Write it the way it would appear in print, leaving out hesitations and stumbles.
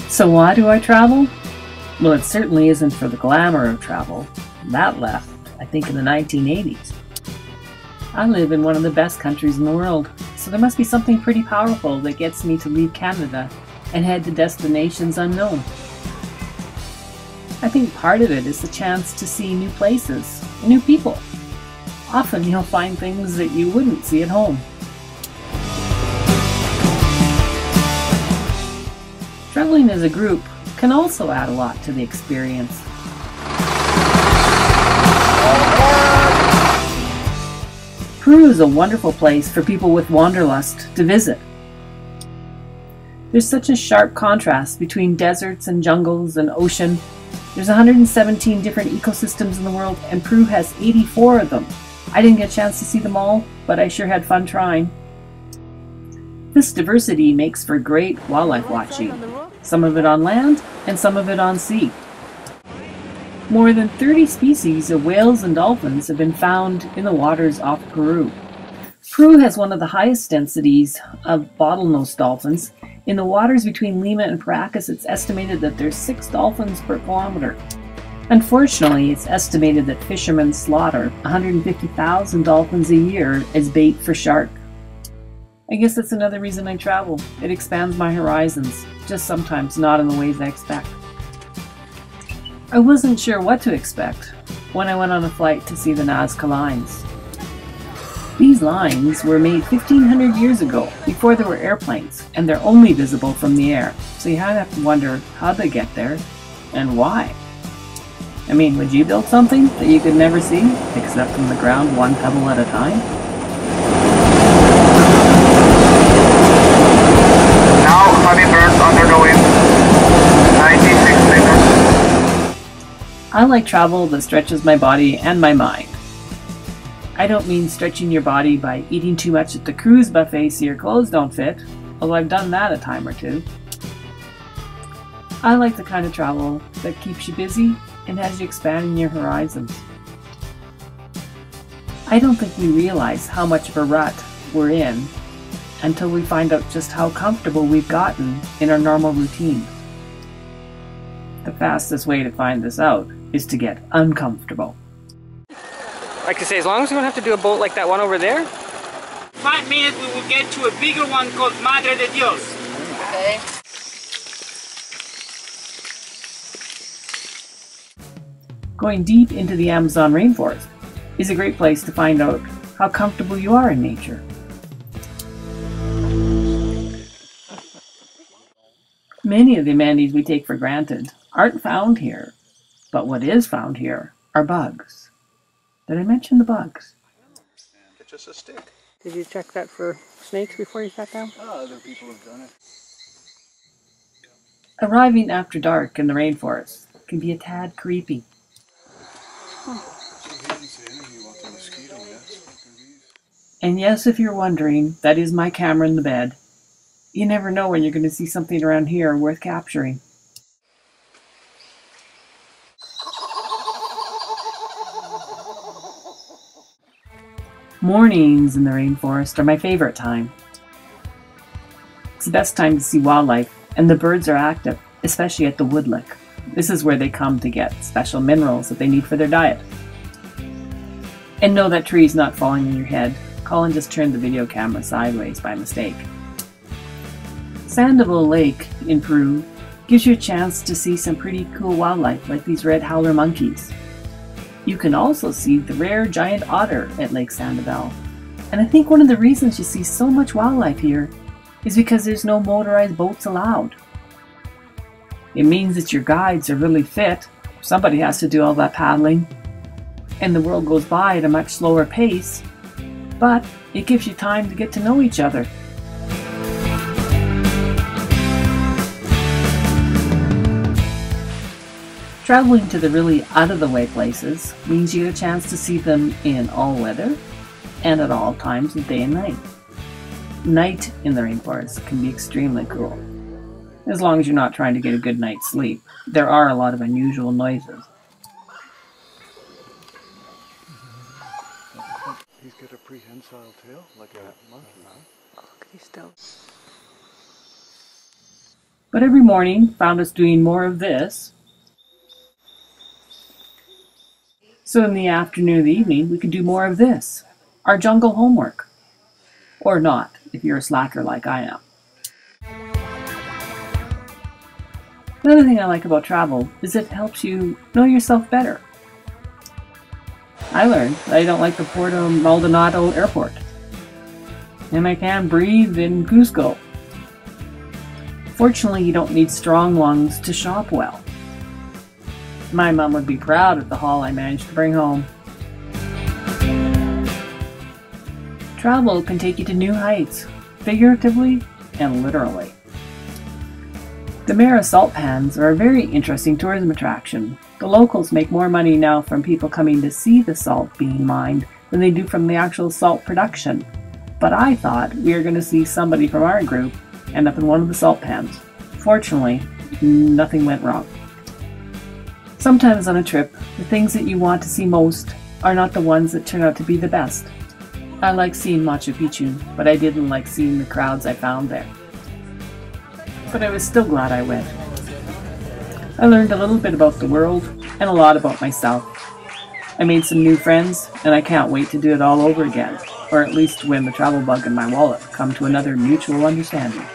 So why do I travel? Well, it certainly isn't for the glamour of travel. That left, I think, in the 1980s. I live in one of the best countries in the world, so there must be something pretty powerful that gets me to leave Canada and head to destinations unknown. I think part of it is the chance to see new places, new people. Often you'll find things that you wouldn't see at home. Traveling as a group can also add a lot to the experience. Peru is a wonderful place for people with wanderlust to visit. There's such a sharp contrast between deserts and jungles and ocean. There's 117 different ecosystems in the world, and Peru has 84 of them. I didn't get a chance to see them all, but I sure had fun trying. This diversity makes for great wildlife watching, some of it on land and some of it on sea. More than 30 species of whales and dolphins have been found in the waters off Peru. Peru has one of the highest densities of bottlenose dolphins. In the waters between Lima and Paracas, it's estimated that there's 6 dolphins per kilometer. Unfortunately, it's estimated that fishermen slaughter 150,000 dolphins a year as bait for shark. I guess that's another reason I travel. It expands my horizons, just sometimes not in the ways I expect. I wasn't sure what to expect when I went on a flight to see the Nazca Lines. These lines were made 1,500 years ago, before there were airplanes, and they're only visible from the air, so you have to wonder how they get there and why. I mean, would you build something that you could never see, except from the ground one pebble at a time? Now, honey birds under the wind. 96 meters. I like travel that stretches my body and my mind. I don't mean stretching your body by eating too much at the cruise buffet so your clothes don't fit, although I've done that a time or two. I like the kind of travel that keeps you busy and has you expanding your horizons. I don't think we realize how much of a rut we're in until we find out just how comfortable we've gotten in our normal routine. The fastest way to find this out is to get uncomfortable. Like to say, as long as we don't have to do a boat like that one over there. 5 minutes we will get to a bigger one called Madre de Dios. Okay. Going deep into the Amazon rainforest is a great place to find out how comfortable you are in nature. Many of the amenities we take for granted aren't found here, but what is found here are bugs. Did I mention the bugs? It's just a stick. Did you check that for snakes before you sat down? Oh, other people have done it. Arriving after dark in the rainforest can be a tad creepy. And yes, if you're wondering, that is my camera in the bed. You never know when you're going to see something around here worth capturing. Mornings in the rainforest are my favorite time. It's the best time to see wildlife, and the birds are active, especially at the woodlick. This is where they come to get special minerals that they need for their diet. And no, that tree's not falling on your head. Colin just turned the video camera sideways by mistake. Sandoval Lake in Peru gives you a chance to see some pretty cool wildlife like these red howler monkeys. You can also see the rare giant otter at Lake Sandoval. And I think one of the reasons you see so much wildlife here is because there's no motorized boats allowed. It means that your guides are really fit. Somebody has to do all that paddling. And the world goes by at a much slower pace, but it gives you time to get to know each other. Traveling to the really out-of-the-way places means you get a chance to see them in all weather and at all times of day and night. Night in the rainforest can be extremely cool, as long as you're not trying to get a good night's sleep. There are a lot of unusual noises. He's got a prehensile tail, like a monkey. Look, he's still. But every morning found us doing more of this. So in the afternoon or the evening, we could do more of this, our jungle homework. Or not, if you're a slacker like I am. Another thing I like about travel is it helps you know yourself better. I learned that I don't like the Puerto Maldonado airport. And I can't breathe in Cusco. Fortunately, you don't need strong lungs to shop well. My mom would be proud of the haul I managed to bring home. Travel can take you to new heights, figuratively and literally. The Mara salt pans are a very interesting tourism attraction. The locals make more money now from people coming to see the salt being mined than they do from the actual salt production. But I thought we were going to see somebody from our group end up in one of the salt pans. Fortunately, nothing went wrong. Sometimes on a trip, the things that you want to see most are not the ones that turn out to be the best. I like seeing Machu Picchu, but I didn't like seeing the crowds I found there. But I was still glad I went. I learned a little bit about the world and a lot about myself. I made some new friends, and I can't wait to do it all over again, or at least when the travel bug and my wallet come to another mutual understanding.